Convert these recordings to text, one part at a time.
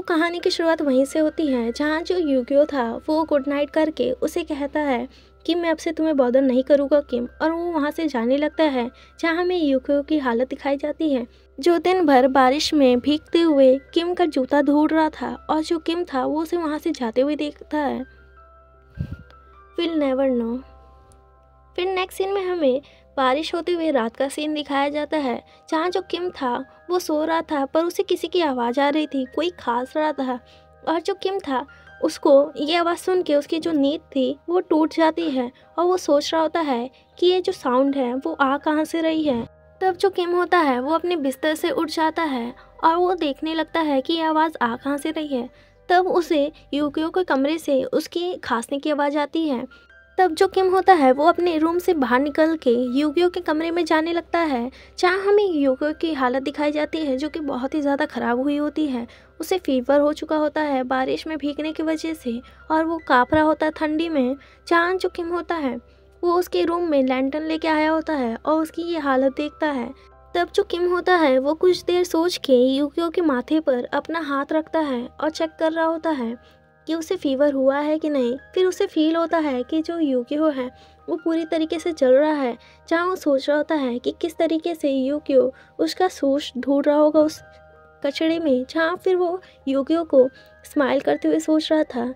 कहानी की शुरुआत वहीं से होती है जहाँ जो यूगियो था वो गुड नाइट करके उसे कहता है कि मैं अब से तुम्हें बॉदर नहीं करूँगा किम, और वो वहाँ से जाने लगता है। जहाँ हमें यूगियो की हालत दिखाई जाती है जो दिन भर बारिश में भीगते हुए किम का जूता ढूंढ रहा था, और जो किम था वो उसे वहाँ से जाते हुए देखता है। Will never know. फिर नेक्स्ट सीन में हमें बारिश होते हुए रात का सीन दिखाया जाता है जहाँ जो किम था वो सो रहा था, पर उसे किसी की आवाज़ आ रही थी, कोई खास रहा था। और जो किम था उसको ये आवाज़ सुन के उसकी जो नींद थी वो टूट जाती है, और वो सोच रहा होता है कि ये जो साउंड है वो आ कहाँ से रही है। तब जो किम होता है वो अपने बिस्तर से उठ जाता है और वो देखने लगता है कि ये आवाज़ आ कहाँ से रही है। तब उसे यूकियो के कमरे से उसकी खांसने की आवाज़ आती है। तब जो किम होता है वो अपने रूम से बाहर निकल के यूगियो के कमरे में जाने लगता है जहाँ हमें यूगियो की हालत दिखाई जाती है जो कि बहुत ही ज़्यादा ख़राब हुई होती है। उसे फीवर हो चुका होता है बारिश में भीगने की वजह से, और वो काँप रहा होता है ठंडी में। जहाँ जो किम होता है वो उसके रूम में लैंटर्न लेके आया होता है और उसकी ये हालत देखता है। तब जो किम होता है वो कुछ देर सोच के यूगियो के माथे पर अपना हाथ रखता है और चेक कर रहा होता है कि उसे फीवर हुआ है कि नहीं। फिर उसे फील होता है कि जो यूकियो है वो पूरी तरीके से जल रहा है। जहाँ वो सोच रहा होता है कि किस तरीके से यूकियो उसका सूश ढूंढ रहा होगा उस कचड़े में, जहाँ फिर वो यूकियो को स्माइल करते हुए सोच रहा था।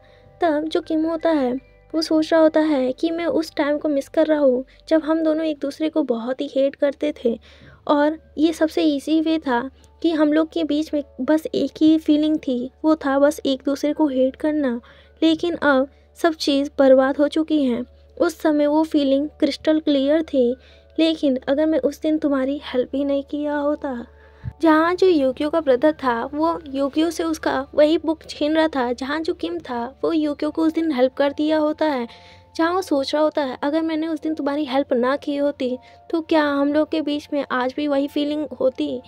तब जो किम होता है वो सोच रहा होता है कि मैं उस टाइम को मिस कर रहा हूँ जब हम दोनों एक दूसरे को बहुत ही हेट करते थे, और ये सबसे ईजी वे था कि हम लोग के बीच में बस एक ही फीलिंग थी, वो था बस एक दूसरे को हेट करना। लेकिन अब सब चीज़ बर्बाद हो चुकी हैं। उस समय वो फीलिंग क्रिस्टल क्लियर थी, लेकिन अगर मैं उस दिन तुम्हारी हेल्प ही नहीं किया होता। जहाँ जो यूकियो का ब्रदर था वो यूकियो से उसका वही बुक छीन रहा था, जहाँ जो किम था वो यूकियो को उस दिन हेल्प कर दिया होता है। जहाँ वो सोच रहा होता है अगर मैंने उस दिन तुम्हारी हेल्प ना की होती तो क्या हम लोग के बीच में आज भी वही फीलिंग होती,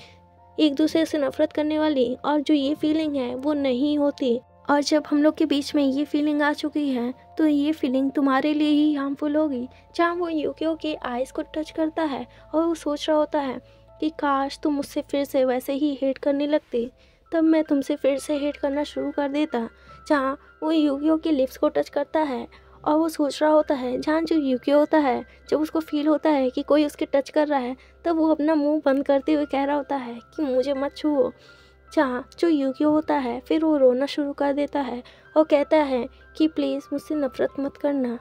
एक दूसरे से नफरत करने वाली, और जो ये फीलिंग है वो नहीं होती। और जब हम लोग के बीच में ये फीलिंग आ चुकी है तो ये फीलिंग तुम्हारे लिए ही हार्मफुल होगी। जहाँ वो यूकियो के आइज़ को टच करता है और वो सोच रहा होता है कि काश तुम मुझसे फिर से वैसे ही हेट करने लगते, तब मैं तुमसे फिर से हेट करना शुरू कर देता। जहाँ वो यूकियो के लिप्स को टच करता है और वो सोच रहा होता है, जहाँ जो यूकियो होता है जब उसको फील होता है कि कोई उसके टच कर रहा है तब वो अपना मुंह बंद करते हुए कह रहा होता है कि मुझे मत छुओ। जहाँ जो यूकियो होता है फिर वो रोना शुरू कर देता है और कहता है कि प्लीज़ मुझसे नफ़रत मत करना।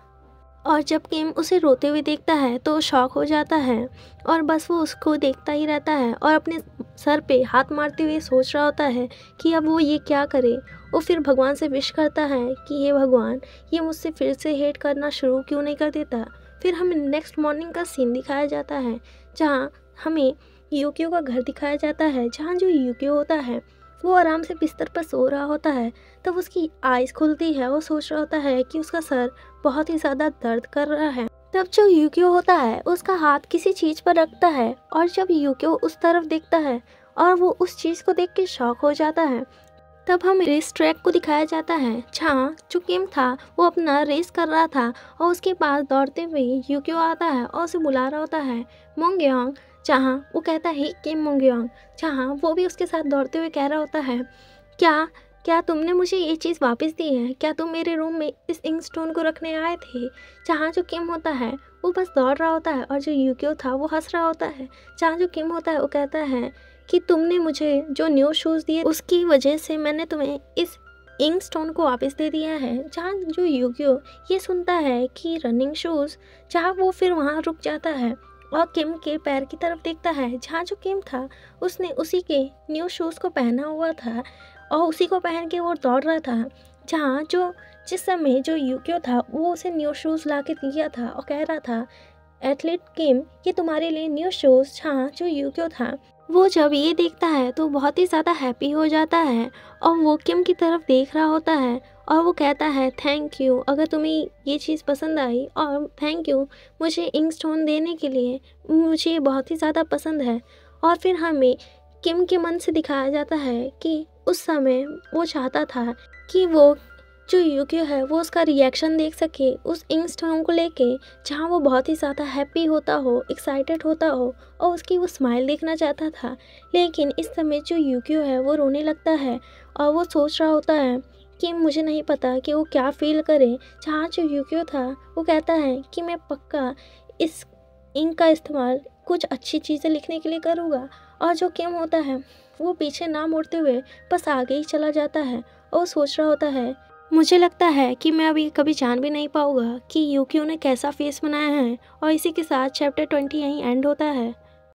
और जब किम उसे रोते हुए देखता है तो वो शॉक हो जाता है और बस वो उसको देखता ही रहता है और अपने सर पे हाथ मारते हुए सोच रहा होता है कि अब वो ये क्या करे। वो फिर भगवान से विश करता है कि हे भगवान, ये मुझसे फिर से हेट करना शुरू क्यों नहीं कर देता। फिर हमें नेक्स्ट मॉर्निंग का सीन दिखाया जाता है जहाँ हमें यूकियो का घर दिखाया जाता है, जहाँ जो यूकियो होता है वो आराम से बिस्तर पर सो रहा होता है। तब उसकी आइज़ खुलती है, वो सोच रहा होता है कि उसका सर बहुत ही ज़्यादा दर्द कर रहा है। तब जो यूकियो होता है उसका हाथ किसी चीज़ पर रखता है और जब यूकियो उस तरफ देखता है और वो उस चीज़ को देख के शॉक हो जाता है। तब हम रेस ट्रैक को दिखाया जाता है जहाँ जो किम था वो अपना रेस कर रहा था और उसके पास दौड़ते हुए यूकियो आता है और उसे बुला रहा होता है मोंगयोंग। जहाँ वो कहता है किम मोंगयोंग, जहाँ वो भी उसके साथ दौड़ते हुए कह रहा होता है क्या क्या तुमने मुझे ये चीज़ वापस दी है, क्या तुम मेरे रूम में इस इंक स्टोन को रखने आए थे। जहाँ जो किम होता है वो बस दौड़ रहा होता है और जो यूकियो था वो हंस रहा होता है। जहाँ जो किम होता है वो कहता है कि तुमने मुझे जो न्यू शूज़ दिए उसकी वजह से मैंने तुम्हें इस इंक स्टोन को वापस दे दिया है। जहाँ जो यूकियो ये सुनता है कि रनिंग शूज़, जहाँ वो फिर वहाँ रुक जाता है और किम के पैर की तरफ देखता है जहाँ जो किम था उसने उसी के न्यू शूज़ को पहना हुआ था और उसी को पहन के वो दौड़ रहा था। जहाँ जो जिस समय जो यूकियो था वो उसे न्यू शूज़ ला के दिया था और कह रहा था एथलीट किम ये तुम्हारे लिए न्यू शूज़। जहाँ जो यूकियो था वो जब ये देखता है तो बहुत ही ज़्यादा हैप्पी हो जाता है और वो किम की तरफ देख रहा होता है और वो कहता है थैंक यू, अगर तुम्हें ये चीज़ पसंद आई, और थैंक यू मुझे इंक स्टोन देने के लिए, मुझे ये बहुत ही ज़्यादा पसंद है। और फिर हमें किम के मन से दिखाया जाता है कि उस समय वो चाहता था कि वो जो यूकियो है वो उसका रिएक्शन देख सके उस इंक स्टोन को लेके, जहाँ वो बहुत ही ज़्यादा हैप्पी होता हो, एक्साइटेड होता हो और उसकी वो स्माइल देखना चाहता था। लेकिन इस समय जो यूकियो है वो रोने लगता है और वो सोच रहा होता है कि मुझे नहीं पता कि वो क्या फ़ील करे। जहाँ जो यूकियो था वो कहता है कि मैं पक्का इस इंक का इस्तेमाल कुछ अच्छी चीज़ें लिखने के लिए करूँगा। और जो किम होता है वो पीछे ना मुड़ते हुए बस आगे ही चला जाता है और वो सोच रहा होता है, मुझे लगता है कि मैं अभी कभी जान भी नहीं पाऊँगा कि यूकियो ने कैसा फेस बनाया है। और इसी के साथ चैप्टर 20 यहीं एंड होता है।